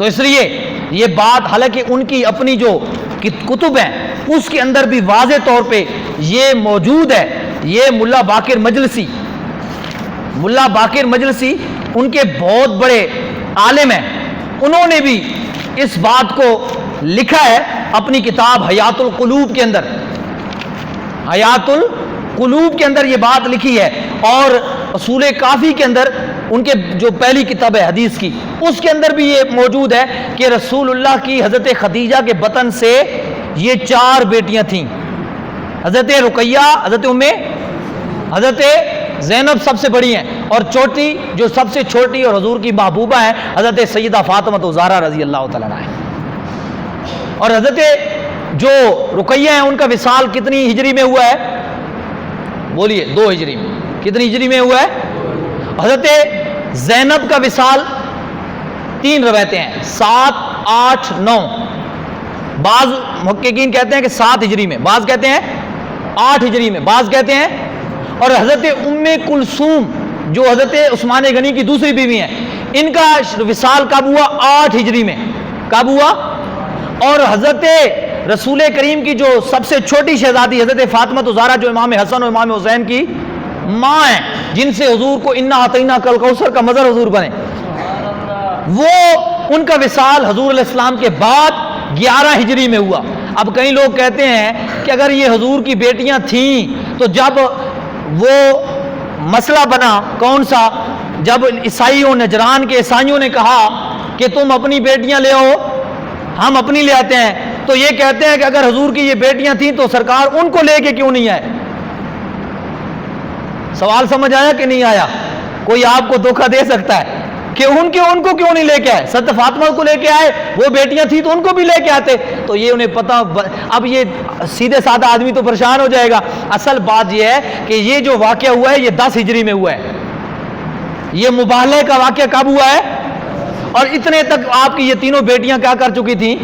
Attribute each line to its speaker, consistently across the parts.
Speaker 1: تو اس لیے یہ بات حالانکہ ان کی اپنی جو کتب ہیں اس کے اندر بھی واضح طور پہ یہ موجود ہے. یہ ملا باقر مجلسی ان کے بہت بڑے عالم ہیں, انہوں نے بھی اس بات کو لکھا ہے اپنی کتاب حیات القلوب کے اندر. حیات القلوب کے اندر یہ بات لکھی ہے, اور اصول کافی کے اندر ان کے جو پہلی کتاب ہے حدیث کی, اس کے اندر بھی یہ موجود ہے کہ رسول اللہ کی حضرت خدیجہ کے بطن سے یہ 4 بیٹیاں تھیں. حضرت رقیہ, حضرت زینب سب سے بڑی ہیں, اور چھوٹی جو سب سے چھوٹی اور حضور کی محبوبہ ہیں حضرت سیدہ فاطمہ زہرا رضی اللہ تعالیٰ عنہا ہے. اور حضرت جو رقیہ ہیں ان کا وصال کتنی ہجری میں ہوا ہے؟ بولیے 2 ہجری میں. کتنی ہجری میں ہوا ہے؟ حضرت زینب کا وصال 3 روایتیں ہیں, 7, 8, 9. بعض محققین کہتے ہیں کہ 7 ہجری میں, بعض کہتے ہیں 8 ہجری میں, بعض کہتے ہیں. اور حضرت ام کلثوم جو حضرت عثمان غنی کی دوسری بیوی ہیں, ان کا وصال کب ہوا؟ 8 ہجری میں. کب ہوا؟ اور حضرت رسول کریم کی جو سب سے چھوٹی شہزادی حضرت فاطمہ زہرا جو امام حسن اور امام حسین کی ماں ہیں, جن سے حضور کو انا اعطیناک کل کوثر کا مظہر حضور بنے, وہ ان کا وصال حضور علیہ السلام کے بعد 11 ہجری میں ہوا. اب کئی لوگ کہتے ہیں کہ اگر یہ حضور کی بیٹیاں تھیں تو جب وہ مسئلہ بنا کون سا, جب عیسائیوں نجران کے عیسائیوں نے کہا کہ تم اپنی بیٹیاں لے آؤ, ہم اپنی لے آتے ہیں, تو یہ کہتے ہیں کہ اگر حضور کی یہ بیٹیاں تھیں تو سرکار ان کو لے کے کیوں نہیں آئے؟ سوال سمجھ آیا کہ نہیں آیا؟ کوئی آپ کو دھوکہ دے سکتا ہے کہ ان کو کیوں نہیں لے کے آئے؟ سید فاطمہ کو لے کے آئے, وہ بیٹیاں تھیں تو ان کو بھی لے کے آتے. تو یہ انہیں پتہ, اب یہ سیدھے سادہ آدمی تو پریشان ہو جائے گا. اصل بات یہ ہے کہ یہ جو واقعہ ہوا ہے یہ 10 ہجری میں ہوا ہے. یہ مباہلے کا واقعہ کب ہوا ہے؟ اور اتنے تک آپ کی یہ تینوں بیٹیاں کیا کر چکی تھیں؟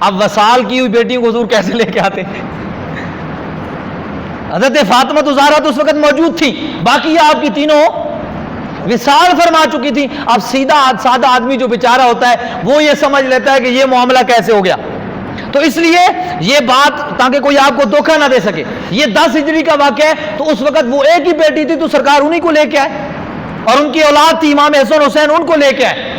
Speaker 1: اب وصال کی ہوئی بیٹیوں کو حضور کیسے لے کے آتے؟ حضرت فاطمہ زہرا تو اس وقت موجود تھی, باقی آپ کی تینوں وصال فرما چکی تھی. اب سادہ آدمی جو بیچارہ ہوتا ہے وہ یہ سمجھ لیتا ہے کہ یہ معاملہ کیسے ہو گیا. تو اس لیے یہ بات, تاکہ کوئی آپ کو دھوکہ نہ دے سکے, یہ 10 ہجری کا واقعہ ہے. تو اس وقت وہ ایک ہی بیٹی تھی تو سرکار انہی کو لے کے آئے, اور ان کی اولاد تھی امام حسن حسین, ان کو لے کے آئے.